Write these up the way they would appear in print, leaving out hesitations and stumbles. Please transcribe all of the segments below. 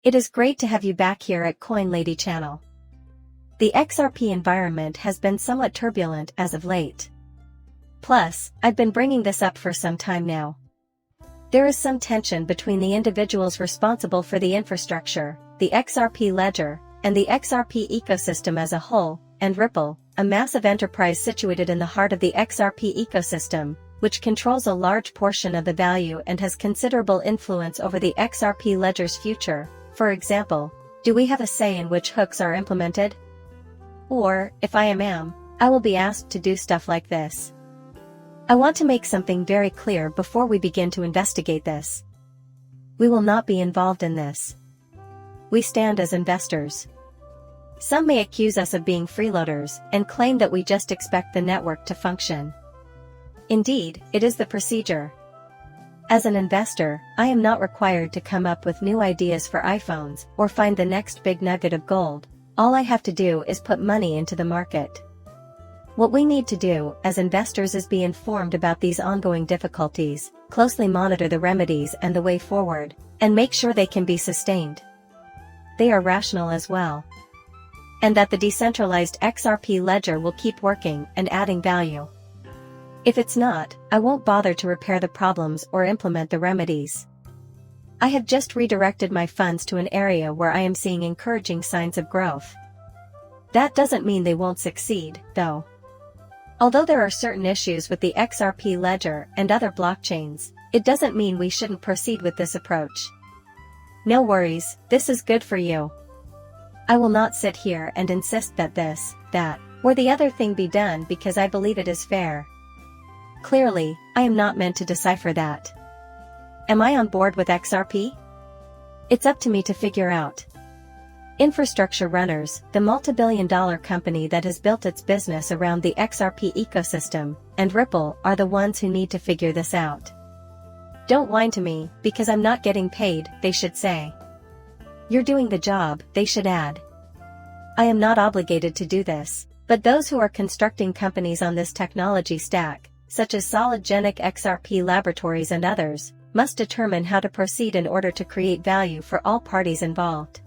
It is great to have you back here at Coin Lady channel. The XRP environment has been somewhat turbulent as of late. Plus, I've been bringing this up for some time now. There is some tension between the individuals responsible for the infrastructure, the XRP ledger, and the XRP ecosystem as a whole, and Ripple, a massive enterprise situated in the heart of the XRP ecosystem, which controls a large portion of the value and has considerable influence over the XRP ledger's future. For example, do we have a say in which hooks are implemented? Or, if I am, I will be asked to do stuff like this. I want to make something very clear before we begin to investigate this. We will not be involved in this. We stand as investors. Some may accuse us of being freeloaders and claim that we just expect the network to function. Indeed, it is the procedure. As an investor, I am not required to come up with new ideas for iPhones or find the next big nugget of gold. All I have to do is put money into the market. What we need to do as investors is be informed about these ongoing difficulties, closely monitor the remedies and the way forward, and make sure they can be sustained. They are rational as well. And that the decentralized XRP ledger will keep working and adding value. If it's not, I won't bother to repair the problems or implement the remedies. I have just redirected my funds to an area where I am seeing encouraging signs of growth. That doesn't mean they won't succeed, though. Although there are certain issues with the XRP ledger and other blockchains, it doesn't mean we shouldn't proceed with this approach. No worries, this is good for you. I will not sit here and insist that this, that, or the other thing be done because I believe it is fair. Clearly, I am not meant to decipher that. Am I on board with XRP? It's up to me to figure out. Infrastructure Runners, the multi-billion-dollar company that has built its business around the XRP ecosystem, and Ripple are the ones who need to figure this out. Don't whine to me, because I'm not getting paid, they should say. You're doing the job, they should add. I am not obligated to do this, but those who are constructing companies on this technology stack, such as Solidgenic XRP Laboratories and others, must determine how to proceed in order to create value for all parties involved.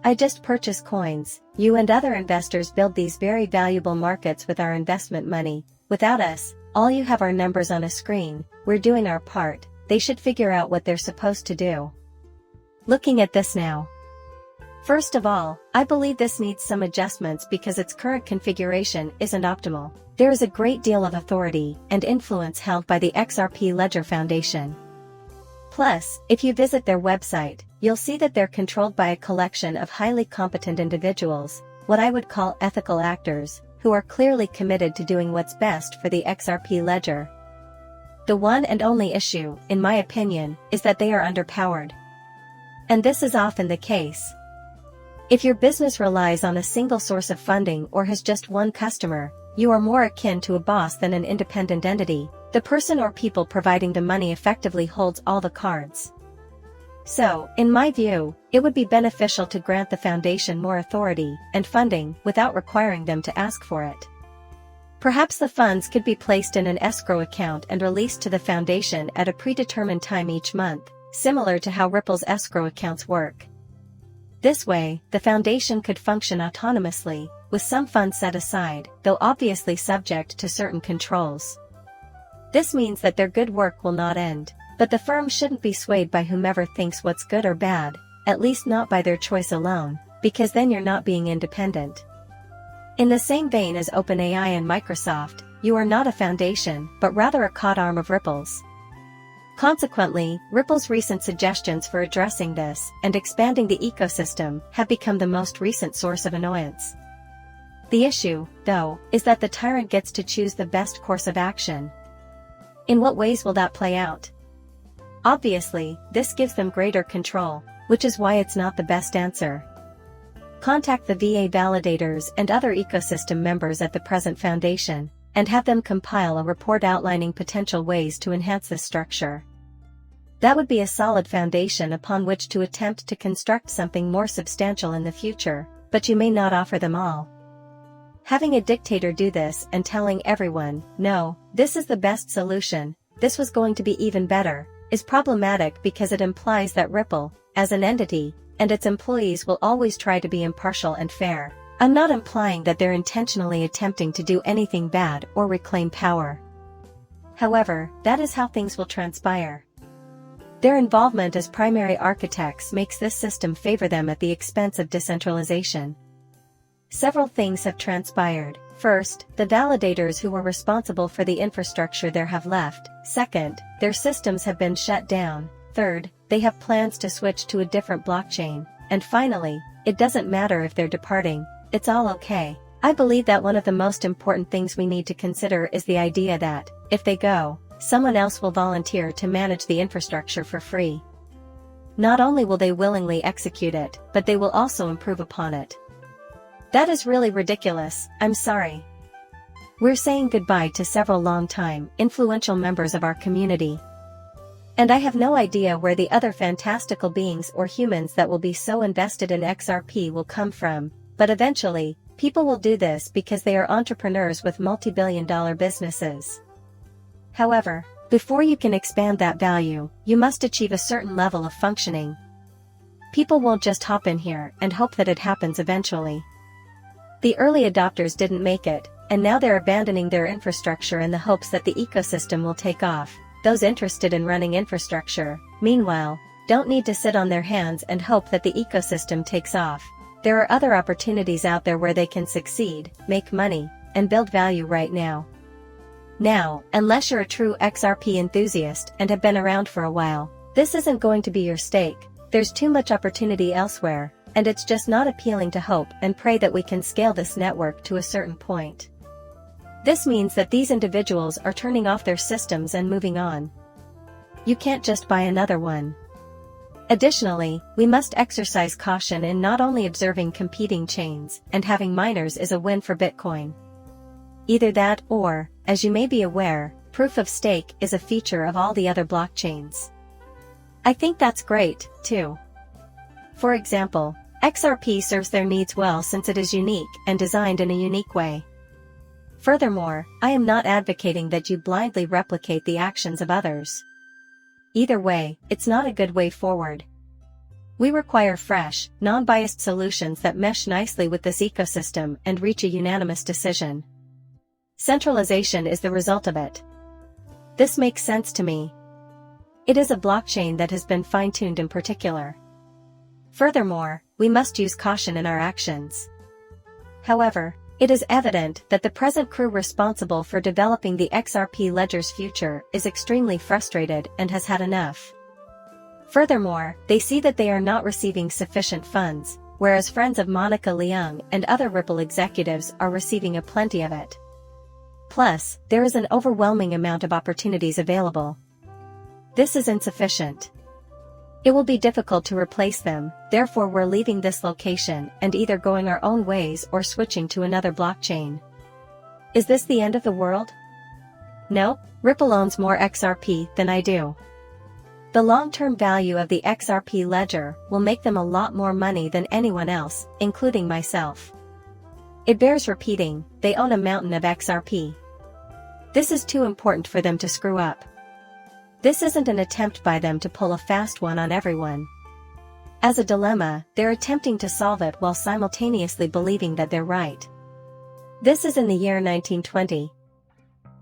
I just purchase coins, you and other investors build these very valuable markets with our investment money. Without us, all you have are numbers on a screen. We're doing our part, they should figure out what they're supposed to do. Looking at this now. First of all, I believe this needs some adjustments because its current configuration isn't optimal. There is a great deal of authority and influence held by the XRP Ledger Foundation. Plus, if you visit their website, you'll see that they're controlled by a collection of highly competent individuals, what I would call ethical actors, who are clearly committed to doing what's best for the XRP ledger. The one and only issue, in my opinion, is that they are underpowered. And this is often the case. If your business relies on a single source of funding or has just one customer, you are more akin to a boss than an independent entity. The person or people providing the money effectively holds all the cards. So, in my view, it would be beneficial to grant the foundation more authority and funding without requiring them to ask for it. Perhaps the funds could be placed in an escrow account and released to the foundation at a predetermined time each month, similar to how Ripple's escrow accounts work. This way, the foundation could function autonomously, with some funds set aside, though obviously subject to certain controls. This means that their good work will not end, but the firm shouldn't be swayed by whomever thinks what's good or bad, at least not by their choice alone, because then you're not being independent. In the same vein as OpenAI and Microsoft, you are not a foundation, but rather a caught arm of Ripple's. Consequently, Ripple's recent suggestions for addressing this and expanding the ecosystem have become the most recent source of annoyance. The issue, though, is that the tyrant gets to choose the best course of action. In what ways will that play out? Obviously, this gives them greater control, which is why it's not the best answer. Contact the VA validators and other ecosystem members at the present foundation, and have them compile a report outlining potential ways to enhance this structure. That would be a solid foundation upon which to attempt to construct something more substantial in the future, but you may not offer them all. Having a dictator do this and telling everyone, no, this is the best solution, this was going to be even better, is problematic because it implies that Ripple, as an entity, and its employees will always try to be impartial and fair. I'm not implying that they're intentionally attempting to do anything bad or reclaim power. However, that is how things will transpire. Their involvement as primary architects makes this system favor them at the expense of decentralization. Several things have transpired. First, the validators who were responsible for the infrastructure there have left. Second, their systems have been shut down. Third, they have plans to switch to a different blockchain. And finally, it doesn't matter if they're departing, it's all okay. I believe that one of the most important things we need to consider is the idea that, if they go, someone else will volunteer to manage the infrastructure for free. Not only will they willingly execute it, but they will also improve upon it. That is really ridiculous, I'm sorry. We're saying goodbye to several long-time, influential members of our community. And I have no idea where the other fantastical beings or humans that will be so invested in XRP will come from, but eventually, people will do this because they are entrepreneurs with multi-billion-dollar businesses. However, before you can expand that value, you must achieve a certain level of functioning. People won't just hop in here and hope that it happens eventually. The early adopters didn't make it, and now they're abandoning their infrastructure in the hopes that the ecosystem will take off. Those interested in running infrastructure, meanwhile, don't need to sit on their hands and hope that the ecosystem takes off. There are other opportunities out there where they can succeed, make money, and build value right now. Now, unless you're a true XRP enthusiast and have been around for a while, this isn't going to be your stake. There's too much opportunity elsewhere, and it's just not appealing to hope and pray that we can scale this network to a certain point. This means that these individuals are turning off their systems and moving on. You can't just buy another one. Additionally, we must exercise caution in not only observing competing chains, and having miners is a win for Bitcoin. Either that or, as you may be aware, proof of stake is a feature of all the other blockchains. I think that's great, too. For example, XRP serves their needs well since it is unique and designed in a unique way. Furthermore, I am not advocating that you blindly replicate the actions of others. Either way, it's not a good way forward. We require fresh, non-biased solutions that mesh nicely with this ecosystem and reach a unanimous decision. Centralization is the result of it. This makes sense to me. It is a blockchain that has been fine-tuned in particular. Furthermore, we must use caution in our actions. However, it is evident that the present crew responsible for developing the XRP ledger's future is extremely frustrated and has had enough. Furthermore, they see that they are not receiving sufficient funds, whereas friends of Monica Leung and other Ripple executives are receiving a plenty of it. Plus, there is an overwhelming amount of opportunities available. This is insufficient. It will be difficult to replace them, therefore we're leaving this location and either going our own ways or switching to another blockchain. Is this the end of the world? Nope, Ripple owns more XRP than I do. The long-term value of the XRP ledger will make them a lot more money than anyone else, including myself. It bears repeating, they own a mountain of XRP. This is too important for them to screw up. This isn't an attempt by them to pull a fast one on everyone. As a dilemma, they're attempting to solve it while simultaneously believing that they're right. This is in the year 1920.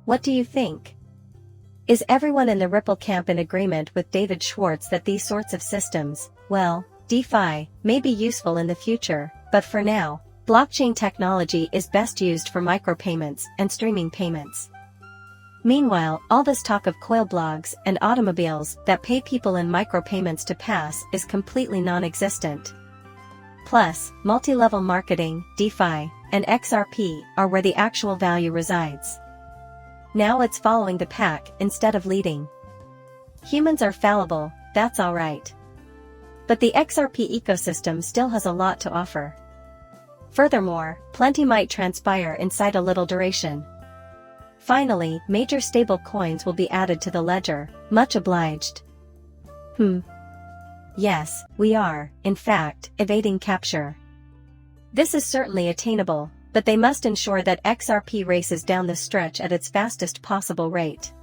What do you think? Is everyone in the Ripple camp in agreement with David Schwartz that these sorts of systems, well, DeFi, may be useful in the future, but for now, blockchain technology is best used for micropayments and streaming payments? Meanwhile, all this talk of coil blogs and automobiles that pay people in micropayments to pass is completely non-existent. Plus, multi-level marketing, DeFi, and XRP are where the actual value resides. Now it's following the pack instead of leading. Humans are fallible, that's alright. But the XRP ecosystem still has a lot to offer. Furthermore, plenty might transpire inside a little duration. Finally, major stable coins will be added to the ledger. Much obliged. Yes, we are, in fact, evading capture. This is certainly attainable, but they must ensure that XRP races down the stretch at its fastest possible rate.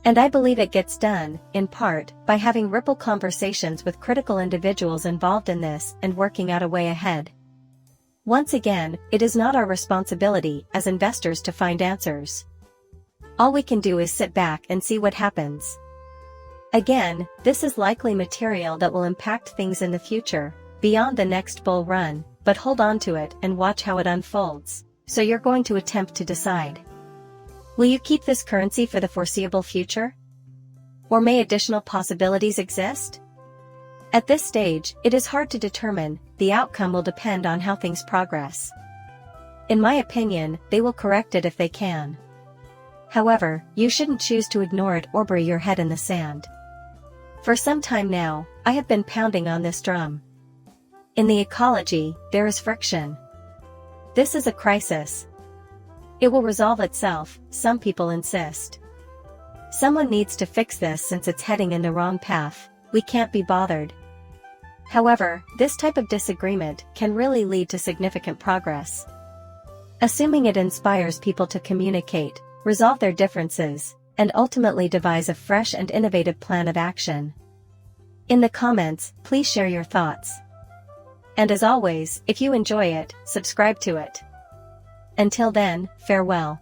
And I believe it gets done, in part, by having ripple conversations with critical individuals involved in this and working out a way ahead. Once again, it is not our responsibility as investors to find answers. All we can do is sit back and see what happens. Again, this is likely material that will impact things in the future, beyond the next bull run, but hold on to it and watch how it unfolds. So you're going to attempt to decide. Will you keep this currency for the foreseeable future? Or may additional possibilities exist? At this stage, it is hard to determine. The outcome will depend on how things progress. In my opinion, they will correct it if they can. However, you shouldn't choose to ignore it or bury your head in the sand. For some time now, I have been pounding on this drum. In the ecology, there is friction. This is a crisis. It will resolve itself, some people insist. Someone needs to fix this since it's heading in the wrong path. We can't be bothered. However, this type of disagreement can really lead to significant progress. Assuming it inspires people to communicate, resolve their differences, and ultimately devise a fresh and innovative plan of action. In the comments, please share your thoughts. And as always, if you enjoy it, subscribe to it. Until then, farewell.